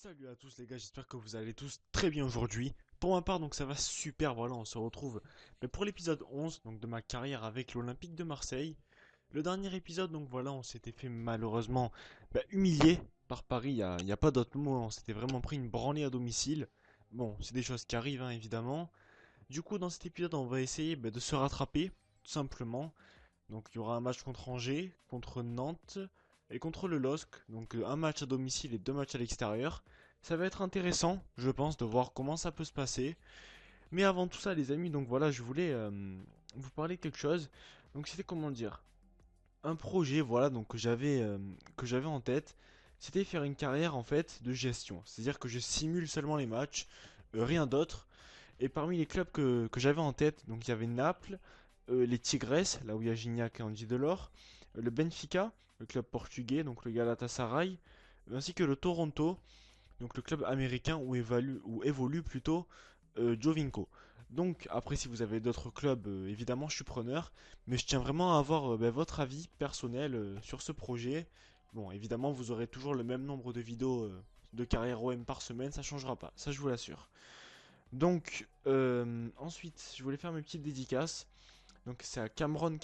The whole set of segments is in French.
Salut à tous les gars, j'espère que vous allez tous très bien aujourd'hui. Pour ma part, donc ça va super, voilà, on se retrouve pour l'épisode 11 donc de ma carrière avec l'Olympique de Marseille. Le dernier épisode, donc voilà, on s'était fait malheureusement humilier par Paris, il y a pas d'autre mot, on s'était vraiment pris une branlée à domicile. Bon, c'est des choses qui arrivent, hein, évidemment. Du coup, dans cet épisode, on va essayer de se rattraper, tout simplement. Donc il y aura un match contre Angers, contre Nantes et contre le LOSC. Donc un match à domicile et deux matchs à l'extérieur. Ça va être intéressant, je pense, de voir comment ça peut se passer. Mais avant tout ça, les amis, donc voilà, je voulais vous parler de quelque chose. Donc c'était comment dire, un projet, voilà, donc que j'avais en tête. C'était faire une carrière en fait de gestion. C'est-à-dire que je simule seulement les matchs, rien d'autre. Et parmi les clubs que j'avais en tête, donc il y avait Naples, les Tigres, là où il y a Gignac et Andy Delors, le Benfica, le club portugais, donc le Galatasaray, ainsi que le Toronto, donc le club américain où évolue plutôt Jovinko. Donc après si vous avez d'autres clubs, évidemment je suis preneur, mais je tiens vraiment à avoir votre avis personnel sur ce projet. Bon évidemment vous aurez toujours le même nombre de vidéos de carrière OM par semaine, ça changera pas, ça je vous l'assure. Donc, ensuite, je voulais faire mes petites dédicaces. Donc, c'est à Cameron,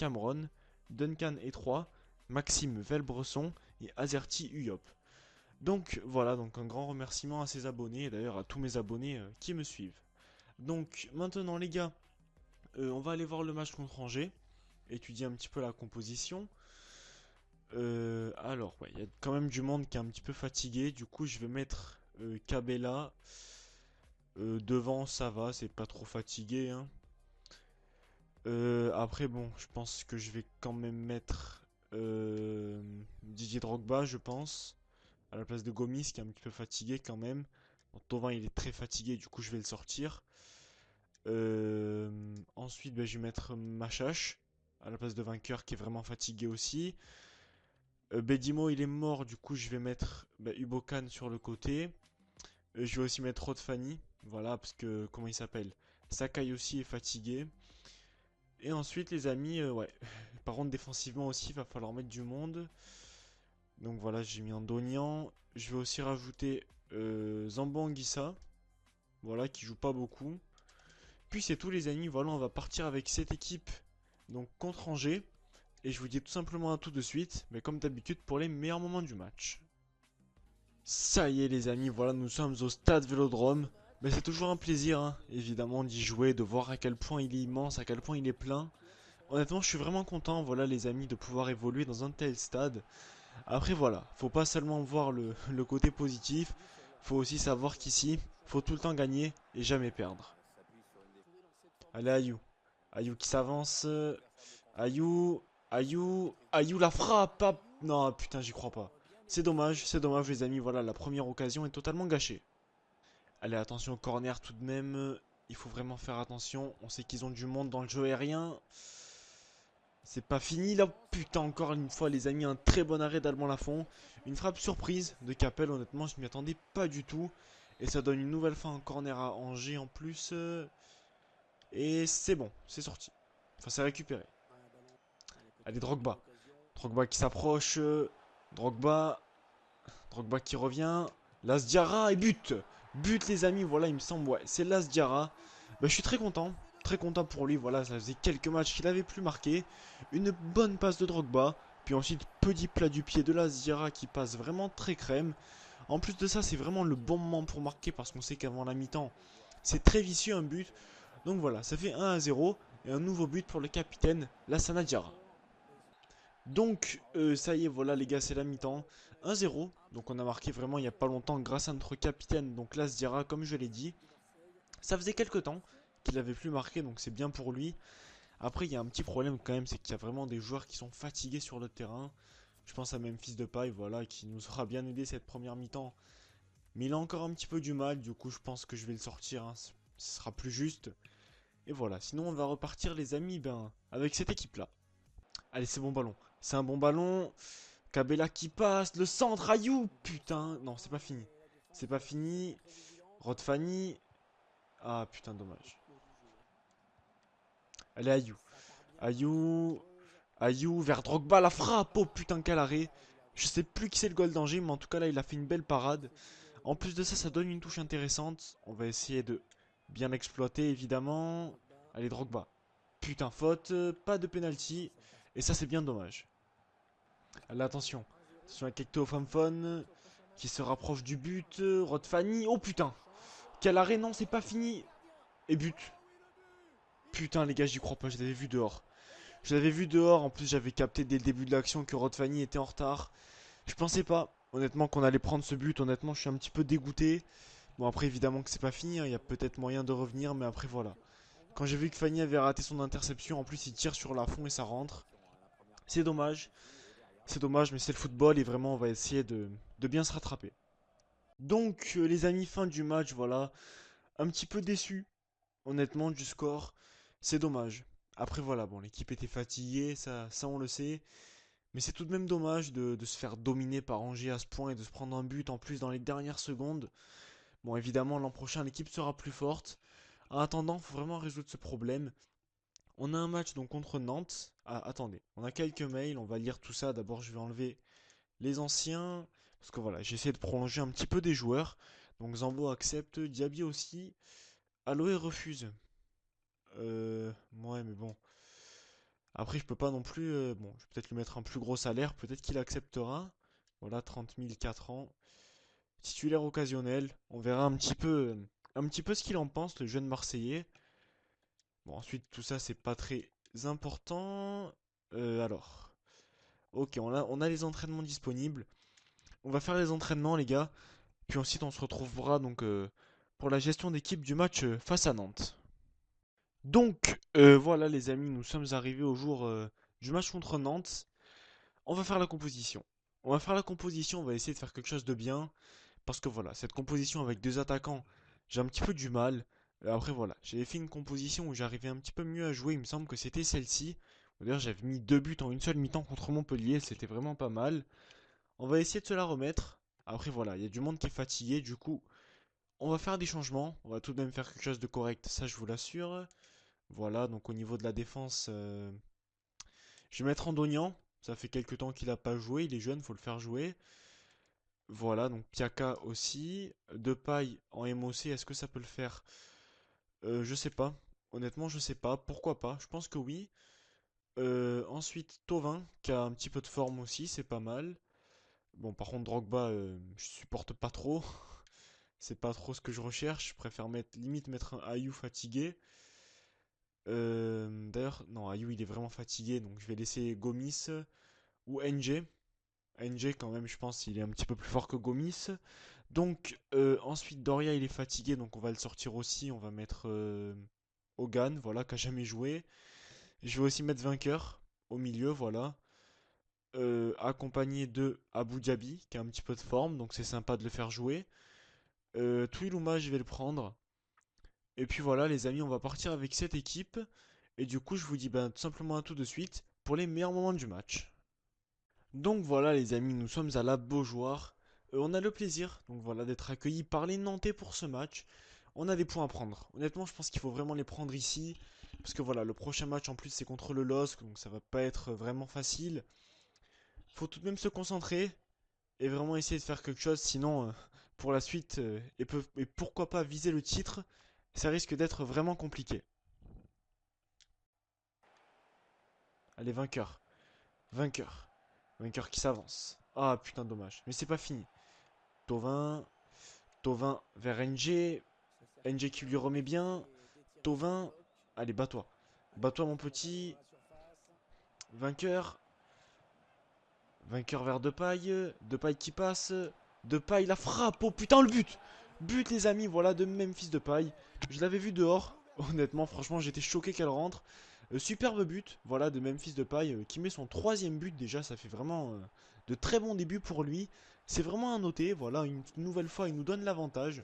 Duncan E3, Maxime Velbresson et Azerty Uyop. Donc, voilà, donc un grand remerciement à ces abonnés et d'ailleurs à tous mes abonnés qui me suivent. Donc, maintenant, les gars, on va aller voir le match contre Angers, étudier un petit peu la composition. Alors, ouais, il y a quand même du monde qui est un petit peu fatigué. Du coup, je vais mettre Cabella. Devant, ça va, c'est pas trop fatigué, hein. Après, bon, je pense que je vais quand même mettre Didier Drogba, je pense, à la place de Gomis, qui est un petit peu fatigué quand même. Bon, Thauvin, il est très fatigué, du coup, je vais le sortir. Ensuite, je vais mettre Machache, à la place de Vainqueur, qui est vraiment fatigué aussi. Bedimo, il est mort, du coup, je vais mettre Ubokan sur le côté. Je vais aussi mettre Rodfani, voilà, parce que, comment il s'appelle? Sakai aussi est fatigué. Et ensuite, les amis, ouais. Par contre, défensivement aussi, il va falloir mettre du monde. Donc voilà, j'ai mis Andonian. Je vais aussi rajouter Zambo Anguissa. Voilà, qui joue pas beaucoup. Puis c'est tout, les amis. Voilà, on va partir avec cette équipe. Donc contre Angers. Et je vous dis tout simplement à tout de suite. Mais comme d'habitude, pour les meilleurs moments du match. Ça y est, les amis. Voilà, nous sommes au stade Vélodrome. Mais c'est toujours un plaisir, hein, évidemment, d'y jouer, de voir à quel point il est immense, à quel point il est plein. Honnêtement, je suis vraiment content, voilà les amis, de pouvoir évoluer dans un tel stade. Après voilà, faut pas seulement voir le côté positif, faut aussi savoir qu'ici, faut tout le temps gagner et jamais perdre. Allez Ayou, Ayou qui s'avance, Ayou, Ayou la frappe, non putain j'y crois pas. C'est dommage les amis, voilà la première occasion est totalement gâchée. Allez attention au corner tout de même, il faut vraiment faire attention, on sait qu'ils ont du monde dans le jeu aérien. C'est pas fini là, putain encore une fois les amis, un très bon arrêt d'Alban Lafont. Une frappe surprise de Capel, honnêtement je m'y attendais pas du tout. Et ça donne une nouvelle fin en corner à Angers en plus. Et c'est bon, c'est sorti. Enfin c'est récupéré. Allez Drogba. Drogba qui s'approche. Drogba. Drogba qui revient. Las Diarra et but. But les amis, voilà il me semble, ouais, c'est Las Diarra. Je suis très content. Très content pour lui, voilà, ça faisait quelques matchs qu'il avait plus marqué. Une bonne passe de Drogba. Puis ensuite, petit plat du pied de la Zira qui passe vraiment très crème. En plus de ça, c'est vraiment le bon moment pour marquer parce qu'on sait qu'avant la mi-temps, c'est très vicieux un but. Donc voilà, ça fait 1-0 et un nouveau but pour le capitaine, Lassana Diarra. Donc, ça y est, voilà les gars, c'est la mi-temps. 1-0, donc on a marqué vraiment il n'y a pas longtemps grâce à notre capitaine, donc Las Diarra, comme je l'ai dit. Ça faisait quelques temps qu'il n'avait plus marqué, donc c'est bien pour lui. Après, il y a un petit problème quand même, c'est qu'il y a vraiment des joueurs qui sont fatigués sur le terrain. Je pense à Memphis Depay, voilà, qui nous aura bien aidé cette première mi-temps. Mais il a encore un petit peu du mal, du coup je pense que je vais le sortir, hein. Ce sera plus juste. Et voilà, sinon on va repartir les amis, avec cette équipe-là. Allez, c'est bon ballon. C'est un bon ballon. Cabella qui passe, le centre, Ayou, putain. Non, c'est pas fini. C'est pas fini. Rodfani. Ah putain, dommage. Allez, Ayou. Ayou. Ayou vers Drogba, la frappe. Oh putain, quel arrêt. Je sais plus qui c'est le goal d'Angers, mais en tout cas là, il a fait une belle parade. En plus de ça, ça donne une touche intéressante. On va essayer de bien l'exploiter, évidemment. Allez, Drogba. Putain, faute, pas de penalty. Et ça, c'est bien dommage. Allez, attention. Attention à Kekto Famfon qui se rapproche du but. Rod Fanny. Oh putain. Quel arrêt, non, c'est pas fini. Et but. Putain, les gars, j'y crois pas, je l'avais vu dehors. Je l'avais vu dehors, en plus j'avais capté dès le début de l'action que Rod Fanny était en retard. Je pensais pas, honnêtement, qu'on allait prendre ce but. Honnêtement, je suis un petit peu dégoûté. Bon, après, évidemment que c'est pas fini, hein. Il y a peut-être moyen de revenir, mais après, voilà. Quand j'ai vu que Fanny avait raté son interception, en plus, il tire sur la fond et ça rentre. C'est dommage. C'est dommage, mais c'est le football et vraiment, on va essayer de bien se rattraper. Donc, les amis, fin du match, voilà. Un petit peu déçu, honnêtement, du score. C'est dommage. Après, voilà, bon, l'équipe était fatiguée, ça on le sait. Mais c'est tout de même dommage de se faire dominer par Angers à ce point et de se prendre un but en plus dans les dernières secondes. Bon, évidemment, l'an prochain, l'équipe sera plus forte. En attendant, il faut vraiment résoudre ce problème. On a un match donc contre Nantes. Ah, attendez, on a quelques mails, on va lire tout ça. D'abord, je vais enlever les anciens. Parce que voilà, j'essaie de prolonger un petit peu des joueurs. Donc Zambo accepte, Diaby aussi. Aloé refuse. Ouais, mais bon. Après, je peux pas non plus. Bon, je vais peut-être lui mettre un plus gros salaire. Peut-être qu'il acceptera. Voilà, 30 000, 4 ans. Titulaire occasionnel. On verra un petit peu ce qu'il en pense, le jeune Marseillais. Bon, ensuite, tout ça, c'est pas très important. Alors. Ok, on a les entraînements disponibles. On va faire les entraînements, les gars. Puis ensuite, on se retrouvera donc pour la gestion d'équipe du match face à Nantes. Donc, voilà, les amis, nous sommes arrivés au jour du match contre Nantes. On va faire la composition. On va faire la composition, on va essayer de faire quelque chose de bien. Parce que voilà, cette composition avec deux attaquants, j'ai un petit peu du mal. Après voilà, j'avais fait une composition où j'arrivais un petit peu mieux à jouer, il me semble que c'était celle-ci. D'ailleurs j'avais mis deux buts en une seule mi-temps contre Montpellier, c'était vraiment pas mal. On va essayer de se la remettre. Après voilà, il y a du monde qui est fatigué, du coup on va faire des changements. On va tout de même faire quelque chose de correct, ça je vous l'assure. Voilà, donc au niveau de la défense, je vais mettre Andonian. Ça fait quelques temps qu'il n'a pas joué, il est jeune, faut le faire jouer. Voilà, donc Piaka aussi. Depay en MOC, est-ce que ça peut le faire? Je sais pas. Honnêtement, je sais pas. Pourquoi pas? Je pense que oui. Ensuite, Thauvin, qui a un petit peu de forme aussi, c'est pas mal. Bon, par contre, Drogba, je supporte pas trop. C'est pas trop ce que je recherche. Je préfère limite mettre un Ayou fatigué. D'ailleurs, non, Ayou il est vraiment fatigué, donc je vais laisser Gomis ou NG. NG quand même, je pense, il est un petit peu plus fort que Gomis. Donc ensuite Doria il est fatigué donc on va le sortir aussi. On va mettre Hogan, voilà, qui a jamais joué. Je vais aussi mettre vainqueur au milieu, voilà. Accompagné de Abu Dhabi qui a un petit peu de forme donc c'est sympa de le faire jouer. Tuiluma je vais le prendre. Et puis voilà les amis on va partir avec cette équipe. Et du coup je vous dis ben, tout simplement à tout de suite pour les meilleurs moments du match. Donc voilà les amis, nous sommes à la Beaujoire. On a le plaisir donc voilà d'être accueillis par les Nantais pour ce match. On a des points à prendre. Honnêtement, je pense qu'il faut vraiment les prendre ici parce que voilà, le prochain match en plus c'est contre le LOSC donc ça va pas être vraiment facile. Faut tout de même se concentrer et vraiment essayer de faire quelque chose sinon pour la suite et pourquoi pas viser le titre, ça risque d'être vraiment compliqué. Allez vainqueur, vainqueur, vainqueur qui s'avance. Ah putain dommage, mais c'est pas fini. Tovin, Tovin vers NG. NG qui lui remet bien. Tovin. Allez, bats-toi. Bats-toi, mon petit. Vainqueur. Vainqueur vers Depay. Depay qui passe. Depay la frappe. Oh putain, le but. But, les amis. Voilà, de Memphis Depay. Je l'avais vu dehors. Honnêtement, franchement, j'étais choqué qu'elle rentre. Superbe but. Voilà, de Memphis Depay qui met son troisième but déjà. Ça fait vraiment de très bons débuts pour lui. C'est vraiment à noter. Voilà, une nouvelle fois, il nous donne l'avantage.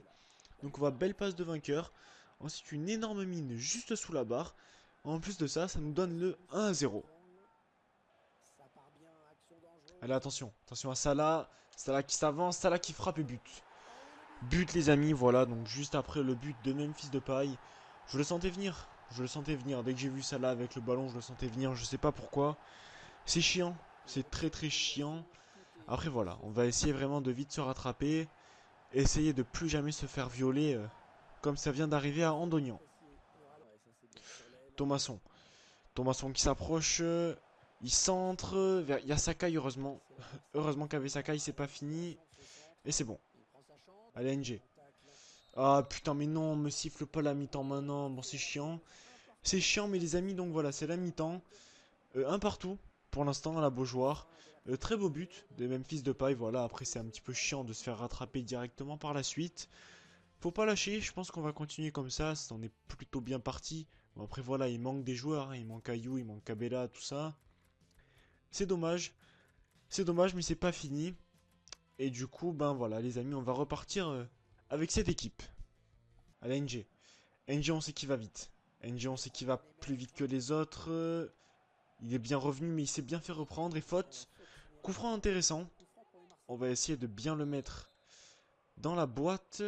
Donc on va belle passe de vainqueur. Ensuite une énorme mine juste sous la barre. En plus de ça, ça nous donne le 1-0. Allez attention, attention à Salah. Salah qui s'avance, Salah qui frappe et but. But les amis, voilà, donc juste après le but de Memphis Depay. Je le sentais venir, je le sentais venir. Dès que j'ai vu Salah avec le ballon, je le sentais venir, je sais pas pourquoi. C'est chiant, c'est très très chiant. Après voilà, on va essayer vraiment de vite se rattraper. essayer de plus jamais se faire violer comme ça vient d'arriver à Andognan. Thomasson. Thomasson qui s'approche. Il centre. Il y a Sakai, heureusement. Heureusement qu'avec Sakai, c'est pas fini. Et c'est bon. Allez, NG. Ah putain, mais non, on me siffle pas la mi-temps maintenant. Bon, c'est chiant. C'est chiant, mais les amis, donc voilà, c'est la mi-temps. Un partout, pour l'instant, à la Beaujoire. Très beau but de Memphis Depay. Voilà, après, c'est un petit peu chiant de se faire rattraper directement par la suite. Faut pas lâcher, je pense qu'on va continuer comme ça. On est plutôt bien parti. Bon, après, voilà, il manque des joueurs. Hein. Il manque Ayou, il manque Kabela, tout ça. C'est dommage. C'est dommage, mais c'est pas fini. Et du coup, ben voilà, les amis, on va repartir avec cette équipe. Allez, NG. NG, on sait qu'il va vite. NG, on sait qu'il va plus vite que les autres. Il est bien revenu, mais il s'est bien fait reprendre. Et faute. Coup franc intéressant. On va essayer de bien le mettre dans la boîte.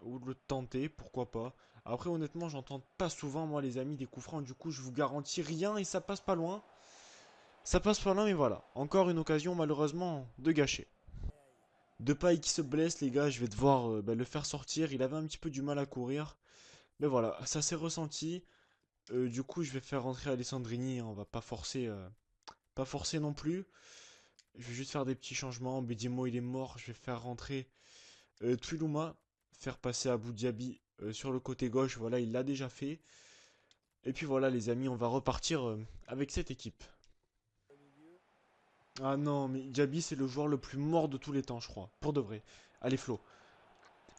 Ou de le tenter, pourquoi pas. Après, honnêtement, j'entends pas souvent, moi, les amis, des coups francs. Du coup, je vous garantis rien et ça passe pas loin. Ça passe pas loin, mais voilà. Encore une occasion, malheureusement, de gâcher. Depay qui se blesse, les gars, je vais devoir le faire sortir. Il avait un petit peu du mal à courir. Mais voilà, ça s'est ressenti. Du coup, je vais faire rentrer Alessandrini. Hein, on va pas forcer non plus. Je vais juste faire des petits changements. Bedimo, il est mort. Je vais faire rentrer Twiluma. Faire passer Abou Diaby sur le côté gauche. Voilà, il l'a déjà fait. Et puis voilà, les amis, on va repartir avec cette équipe. Ah non, mais Diaby, c'est le joueur le plus mort de tous les temps, je crois. Pour de vrai. Allez, Flo.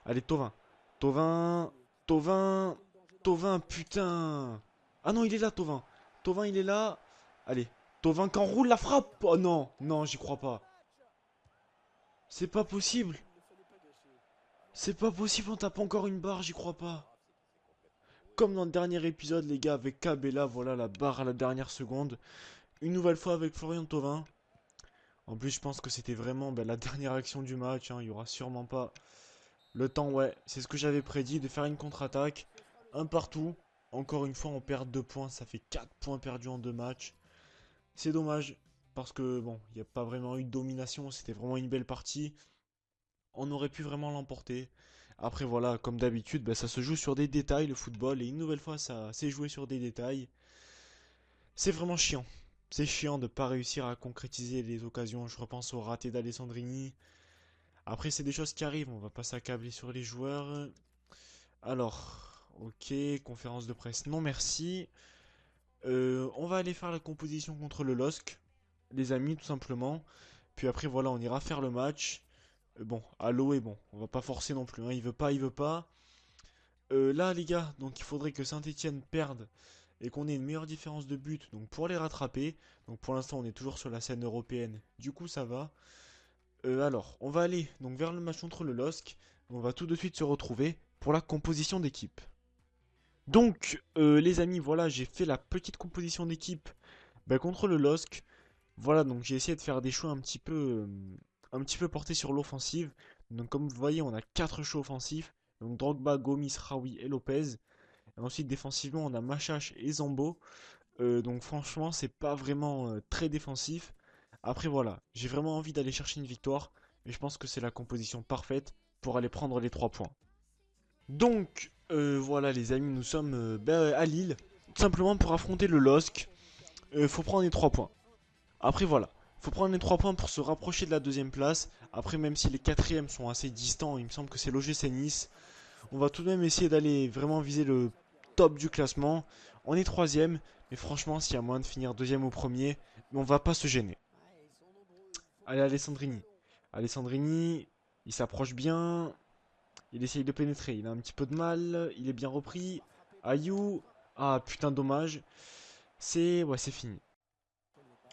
Allez, Tovin. Tovin. Tovin. Tovin, putain. Ah non, il est là, Tovin. Tovin, il est là. Allez. Tovin qui enroule la frappe. Oh non, non, j'y crois pas. C'est pas possible. C'est pas possible, on tape encore une barre, j'y crois pas. Comme dans le dernier épisode, les gars, avec Kabela, voilà la barre à la dernière seconde. Une nouvelle fois avec Florian Thauvin. En plus, je pense que c'était vraiment la dernière action du match. Hein. Il y aura sûrement pas le temps, ouais. C'est ce que j'avais prédit, de faire une contre-attaque. Un partout. Encore une fois, on perd 2 points. Ça fait 4 points perdus en 2 matchs. C'est dommage. Parce que, bon, il n'y a pas vraiment eu de domination. C'était vraiment une belle partie. On aurait pu vraiment l'emporter. Après, voilà, comme d'habitude, ça se joue sur des détails, le football. Et une nouvelle fois, ça s'est joué sur des détails. C'est vraiment chiant. C'est chiant de ne pas réussir à concrétiser les occasions. Je repense au raté d'Alessandrini. Après, c'est des choses qui arrivent. On va pas s'accabler sur les joueurs. Alors, ok, conférence de presse. Non, merci. On va aller faire la composition contre le LOSC. Les amis, tout simplement. Puis après, voilà, on ira faire le match. Bon, Allo est bon. On va pas forcer non plus. Hein. Il veut pas, il veut pas. Là, les gars, donc il faudrait que Saint-Etienne perde et qu'on ait une meilleure différence de but donc pour les rattraper. Donc pour l'instant, on est toujours sur la scène européenne. Du coup, ça va. Alors, on va aller donc vers le match contre le LOSC. On va tout de suite se retrouver pour la composition d'équipe. Donc, les amis, voilà, j'ai fait la petite composition d'équipe contre le LOSC. Voilà, donc j'ai essayé de faire des choix un petit peu portés sur l'offensive. Donc, comme vous voyez, on a 4 choix offensifs. Donc, Drogba, Gomis, Raoui et Lopez. Et ensuite, défensivement, on a Machache et Zambo. Donc, franchement, c'est pas vraiment très défensif. Après, voilà, j'ai vraiment envie d'aller chercher une victoire. Et je pense que c'est la composition parfaite pour aller prendre les 3 points. Donc, voilà, les amis, nous sommes à Lille. Tout simplement pour affronter le LOSC. Faut prendre les 3 points. Après, voilà. Faut prendre les 3 points pour se rapprocher de la deuxième place. Après, même si les quatrièmes sont assez distants, il me semble que c'est l'OGC Nice. On va tout de même essayer d'aller vraiment viser le top du classement. On est troisième, mais franchement, s'il y a moyen de finir deuxième ou premier, on va pas se gêner. Allez, Alessandrini. Alessandrini, il s'approche bien. Il essaye de pénétrer. Il a un petit peu de mal. Il est bien repris. Ayou. Ah, putain, dommage. Ouais, c'est fini.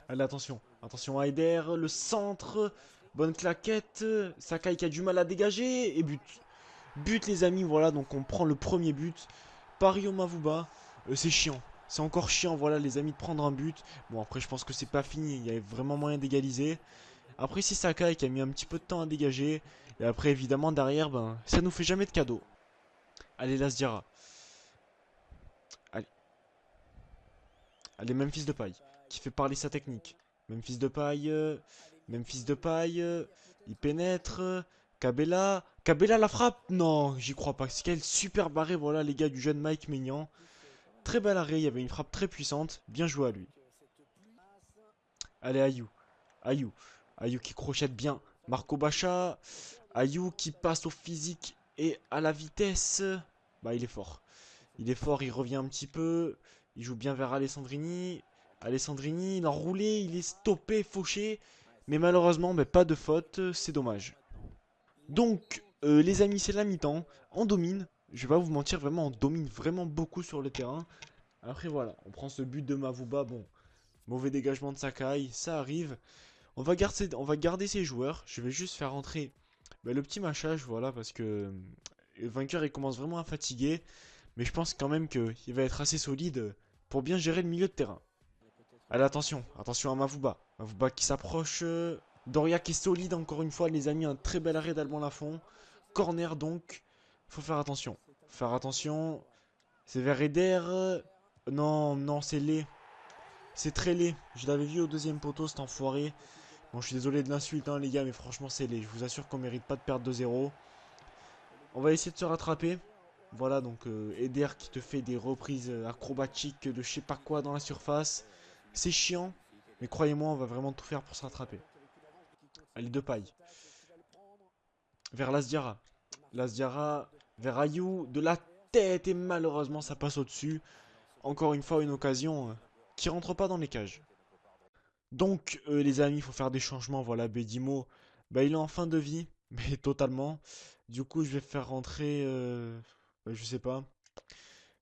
Allez, attention. Attention à Eder. Le centre. Bonne claquette. Sakai qui a du mal à dégager. Et but. But, les amis. Voilà, donc on prend le premier but. Pario Mavuba. C'est chiant. C'est encore chiant, voilà, les amis, de prendre un but. Bon, après, je pense que c'est pas fini. Il y a vraiment moyen d'égaliser. Après, c'est Sakai qui a mis un petit peu de temps à dégager. Et après, évidemment, derrière, ça nous fait jamais de cadeau. Allez, Lasdiara. Allez. Allez, Memphis Depay, qui fait parler sa technique. Memphis Depay, il pénètre. Cabella. Cabella la frappe. Non, j'y crois pas. C'est quel super barré, voilà les gars du jeune Mike Maignan. Très bel arrêt, il y avait une frappe très puissante. Bien joué à lui. Allez, Ayou. Ayou. Ayou qui crochette bien. Marco Bacha. Ayou qui passe au physique et à la vitesse. Bah, il est fort. Il est fort, il revient un petit peu. Il joue bien vers Alessandrini. Alessandrini, il a enroulé, il est stoppé, fauché. Mais malheureusement, bah, pas de faute, c'est dommage. Donc, les amis, c'est la mi-temps. On domine. Je vais pas vous mentir, vraiment, on domine vraiment beaucoup sur le terrain. Après, voilà, on prend ce but de Mavuba. Bon, mauvais dégagement de Sakai, ça arrive. On va garder ses joueurs. Je vais juste faire rentrer le petit machage, voilà, parce que le vainqueur, il commence vraiment à fatiguer. Mais je pense quand même qu'il va être assez solide pour bien gérer le milieu de terrain. Allez, attention, attention à Mavuba. Mavuba qui s'approche. Doria qui est solide encore une fois, les amis. Un très bel arrêt d'Alban Lafont. Corner donc. Faut faire attention. Faire attention. C'est vers Eder. Non, non, c'est laid. C'est très laid. Je l'avais vu au deuxième poteau, cet enfoiré. Bon, je suis désolé de l'insulte, hein, les gars, mais franchement, c'est laid. Je vous assure qu'on mérite pas de perdre 2-0. On va essayer de se rattraper. Voilà, donc Eder qui te fait des reprises acrobatiques de je sais pas quoi dans la surface. C'est chiant, mais croyez-moi, on va vraiment tout faire pour se rattraper. Allez, de paille. Vers Lasdiara. Lasdiara, vers Ayou, de la tête, et malheureusement, ça passe au-dessus. Encore une fois, une occasion qui rentre pas dans les cages. Donc, les amis, il faut faire des changements. Voilà, Bedimo, bah, il est en fin de vie, mais totalement. Du coup, je vais faire rentrer, je sais pas.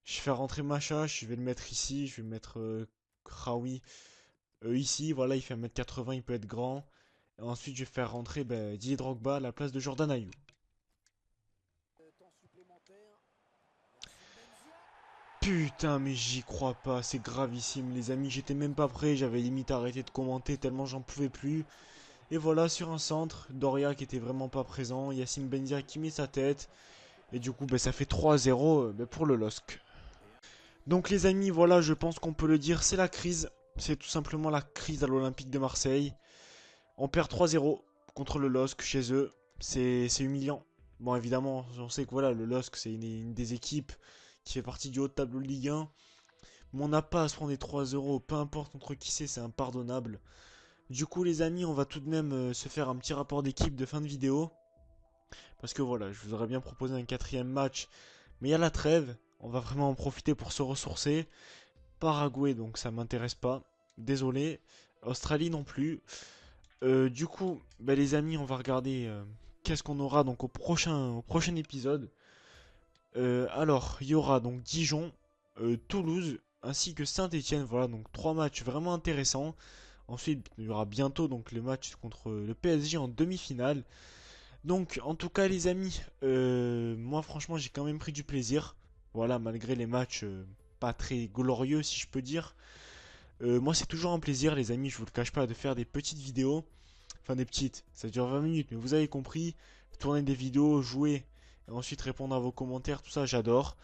Je vais faire rentrer Macha, je vais le mettre ici, je vais mettre Kraoui ici. Voilà, il fait 1m80, il peut être grand. Et ensuite, je vais faire rentrer Didier Drogba à la place de Jordan Ayew. Putain, mais j'y crois pas, c'est gravissime, les amis. J'étais même pas prêt, j'avais limite arrêté de commenter tellement j'en pouvais plus. Et voilà, sur un centre, Doria qui était vraiment pas présent, Yacine Benzia qui met sa tête. Et du coup, ça fait 3-0 pour le LOSC. Donc les amis, voilà, je pense qu'on peut le dire, c'est la crise. C'est tout simplement la crise à l'Olympique de Marseille. On perd 3-0 contre le LOSC chez eux. C'est humiliant. Bon, évidemment, on sait que voilà, le LOSC, c'est une des équipes qui fait partie du haut de tableau de Ligue 1. Mais on n'a pas à se prendre des 3-0, peu importe contre qui c'est impardonnable. Du coup, les amis, on va tout de même se faire un petit rapport d'équipe de fin de vidéo. Parce que voilà, je vous aurais bien proposé un quatrième match. Mais il y a la trêve. On va vraiment en profiter pour se ressourcer. Paraguay, donc ça m'intéresse pas. Désolé. Australie non plus. Du coup, les amis, on va regarder qu'est-ce qu'on aura donc au prochain épisode. Alors, il y aura donc Dijon, Toulouse, ainsi que Saint-Etienne. Voilà, donc 3 matchs vraiment intéressants. Ensuite, il y aura bientôt donc le match contre le PSG en demi-finale. Donc, en tout cas, les amis, moi franchement, j'ai quand même pris du plaisir. Voilà, malgré les matchs pas très glorieux, si je peux dire. Moi, c'est toujours un plaisir, les amis, je vous le cache pas, de faire des petites vidéos. Enfin, des petites, ça dure 20 minutes, mais vous avez compris. Tourner des vidéos, jouer, et ensuite répondre à vos commentaires, tout ça, j'adore.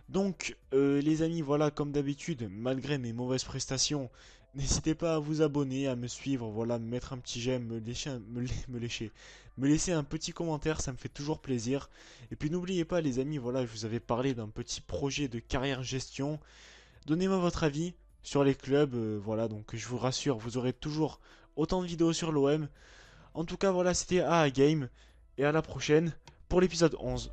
Donc, les amis, voilà, comme d'habitude, malgré mes mauvaises prestations, n'hésitez pas à vous abonner, à me suivre, voilà, me mettre un petit j'aime, me laisser un petit commentaire, ça me fait toujours plaisir. Et puis n'oubliez pas, les amis, voilà, je vous avais parlé d'un petit projet de carrière gestion. Donnez-moi votre avis sur les clubs, voilà, donc je vous rassure, vous aurez toujours autant de vidéos sur l'OM. En tout cas, voilà, c'était AA Game, et à la prochaine pour l'épisode 11.